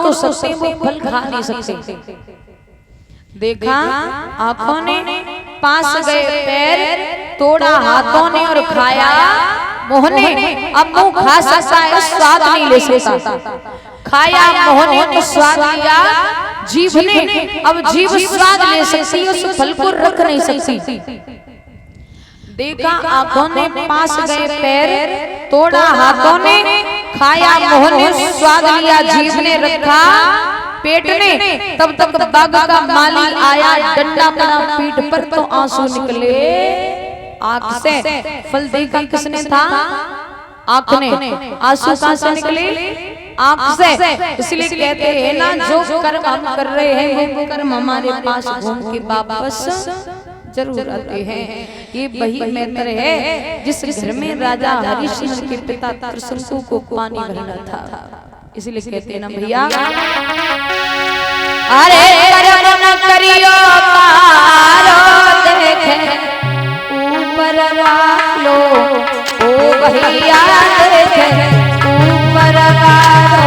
तो सकते वो फल खा नहीं सकते। देखा आंखों ने, पास गए पैर, तोड़ा हाथों ने और खाया मुंह ने। अब मुंह खा सकता है, स्वाद नहीं ले सकता। खाया मुंह ने तो स्वाद लिया जीभ ने, अब जीभ स्वाद ले सकती, उस फल को रख नहीं सकती। देखा आंखों ने, पास गए पैर, तोड़ा हाथों ने, खाया मुंह ने, स्वाद लिया जीभ ने, रखा पेट ने। तब तक बाग का माली आया, डंडा पड़ा पीठ पर तो आंसू निकले आंख से। फल देखा किसने था? आंख ने। आंसू कहां से निकले? आंख से। इसलिए कहते हैं ना, जो कर्म हम कर रहे हैं वो कर्म हमारे पास घूम के वापस जरूर आते हैं। ये वही मैत्र है जिस घर में राजा हरिश्चंद्र के पिता त्रिशंकु को पानी भरना था। इसलिए कहते हैं ना भैया, अरे कर्म न करियो पारो, देखे ऊपर वालो, ओ भैया देखे ऊपर वालो।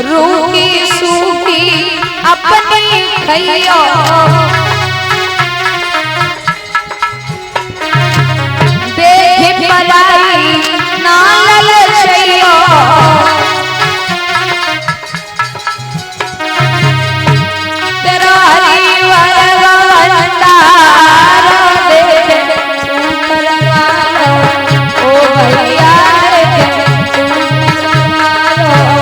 रूखी सूखी अपनी खइयो, देख पलाई ना ललचइयो। तेरा हरिवर वंदार, देखे ऊपर वालो, ओ भैया देखे ऊपर वालो।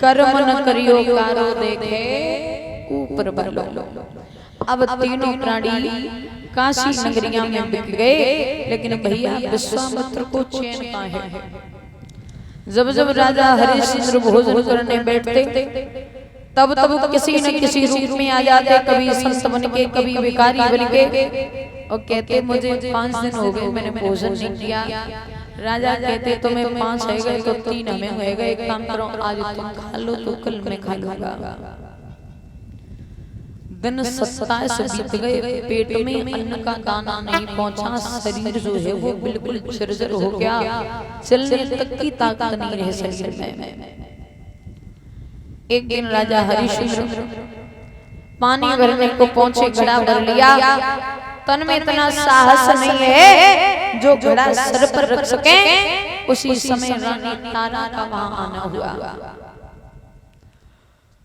कर्म न करियो कारो, देखे ऊपर वालो। अब तीनों प्राणी काशी नगरिया में बिक गए, लेकिन भैया विश्वामित्र को चैन कहाँ है? जब जब राजा हरिश्चंद्र भोजन करने बैठते तब तब किसी न किसी रूप में आ जाते, कभी संत बन के, कभी भिखारी बन के, और कहते मुझे 5 दिन हो गए मैंने भोजन नहीं किया। राजा कहते तुम्हें 5 हो गए तो 3 हमें हो गए, एक काम करो आज तुम खा लो तो कल मैं खा लूंगा। दिन 27 बीत गए, पेट में अन्न का दाना नहीं पहुंचा, शरीर जो है वो बिल्कुल जर्जर हो गया, चलने तक की ताकत नहीं रह शरीर में। एक दिन राजा हरिश्चंद्र पानी भरने को पहुंचे, घड़ा भर लिया। तन में इतना साहस नहीं है जो घड़ा सर पर रख सके। उसी समय रानी तारा का वहां आना हुआ।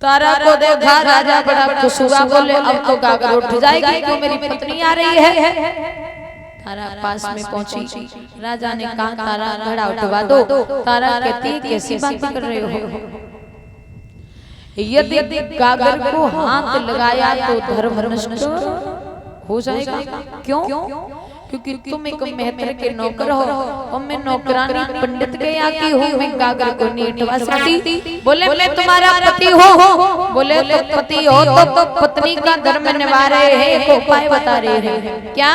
तारा को देखा राजा बड़ा खुश हुआ, बोले अब तो गागर उठ जाएगी, तो मेरी पत्नी आ रही है। तारा पास में पहुंची, राजा ने कहा तारा घड़ा उठवा दो। तारा कहती कैसी बात कर रहे हो? यदि गागर को हाथ लगाया तो धर्म नष्ट हो जाएगा। क्यों? क्योंकि तुम एक महतर के नौकर हो और मैं नौकरानी पंडित के यहाँ की हूँ, मैं गागर को नहीं उठवा सकती। बोले मैं तुम्हारा पति हो। बोले तो पति हो तो पत्नी का धर्म निभा रहे हैं, एक उपाय बता रहे हैं। क्या?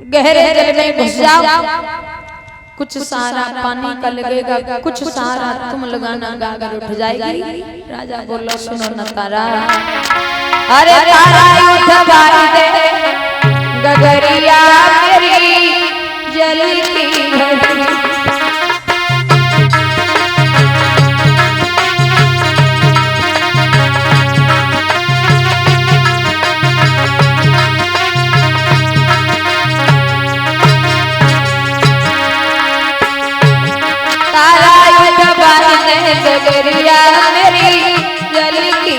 गहरे जल में घुस जाओ, कुछ सहारा पानी का लगेगा, कुछ सहारा तुम लगाना, गागर उठ जाएगी। राजा बोला सुनो न तारा, अरे तारा उठवाई दे गगरिया मेरी जलती घड़ी। गगरिया मेरी जल की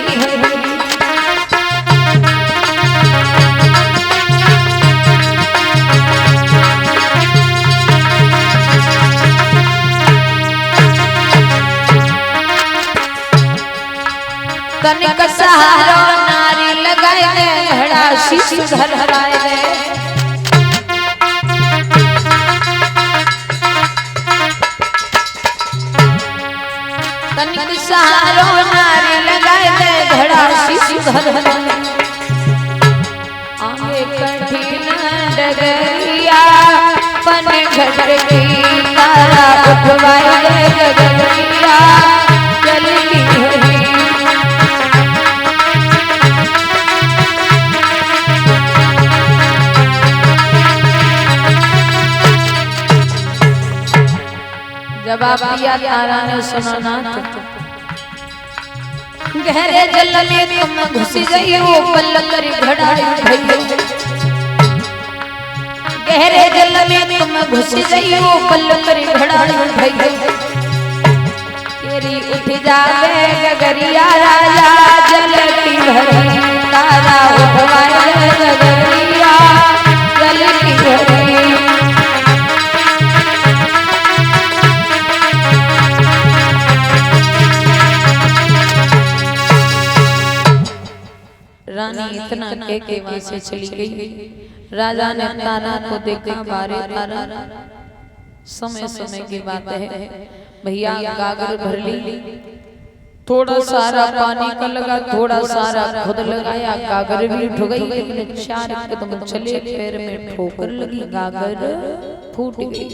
तनिक सहारो नारी लगाए दे घड़ा शीश धराए दे तनिक सहारो नारी लगाए दे घड़ा शीश धराए आगे कठिन डगरिया पन घट की तारा उठवाए दे डगरिया चल की जवाब दिया तारा ने सुना नाथ गहरे जल में तुम घुस गई हो पल कर घड़ा भइयो गहरे जल में तुम घुस गई हो पल कर घड़ा भइयो तेरी उठ जावे गगरिया राजा जल की भरी तारा उठवाए गगरिया जल की भरी रानी इतना के वहां से चली गई राजा ने तारा को देखा बारे तारा समय समय की बात है भैया गागर भर ली थोड़ा सारा पानी का लगा थोड़ा सारा खुद लगाया गागर भी उठ गई लेकिन 4 कदम चले पैर में ठोकर लगी गागर फूट गई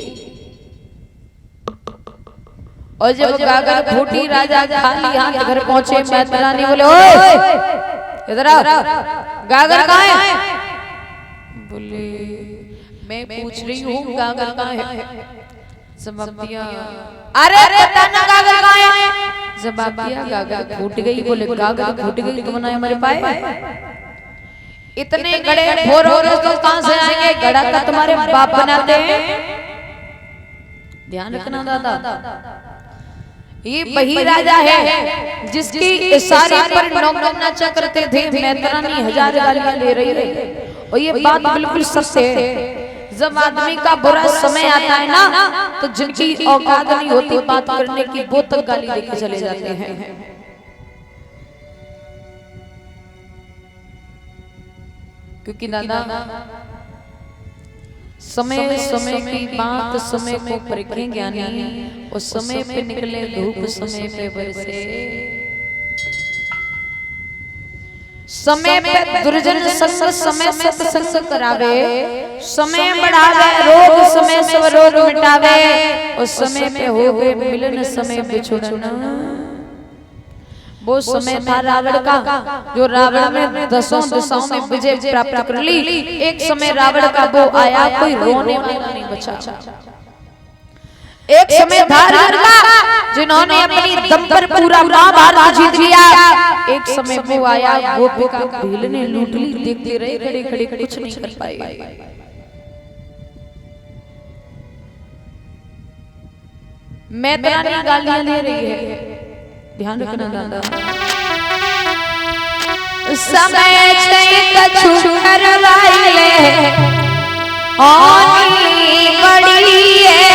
और जब गागर फूटी राजा खाली हाथ घर पहुंचे मैत्रानी बोले ओए इधर आओ गागर कहाँ है बोले मैं पूछ रही हूँ गागर कहाँ है जवाब दिया अरे बताना गागर कहाँ है जवाब दिया गागर फूट गई बोले गागर फूट गई तो बनाए हमारे पाए इतने गड़े फोर हो रहे तो कहाँ से आएंगे गड़ा का तुम्हारे बाप बनाते हैं ध्यान रखना दादा ये वही राजा है जिसकी सारी पर नौकरना चक्रते थे मैत्रानी 1000 गालियां ले रही है और ये बात बिल्कुल सत्य है जब आदमी का बुरा समय आता है ना तो जिनकी औकात नहीं होती बात करने की वो तक गाली देके चले जाते हैं क्योंकि दादा समय समय की बात समय को परखे ज्ञानी उस समय पे निकले धूप समय पे बरसे समय पे दुर्जन संग समय सत्संग करावे समय बढ़ावे रोग समय सब रोग मिटावे उस समय पे होवे मिलन समय बिछुड़ना वो समय था रावण का जो रावण में 10 दिशाओं में विजय प्राप्त कर ली एक समय रावण का वो आया कोई रोने वाला नहीं बचा एक समय था रावण का जिन्होंने अपनी दम पर पूरा महाभारत जीत लिया एक समय वो आया गोपिका भील ने लूट ली देखते रहे खड़े खड़े कुछ नहीं कर पाए मैत्रानी गालियां दे रही है ध्यान रखना दादा समय कछु करवाइले आनी बड़ी है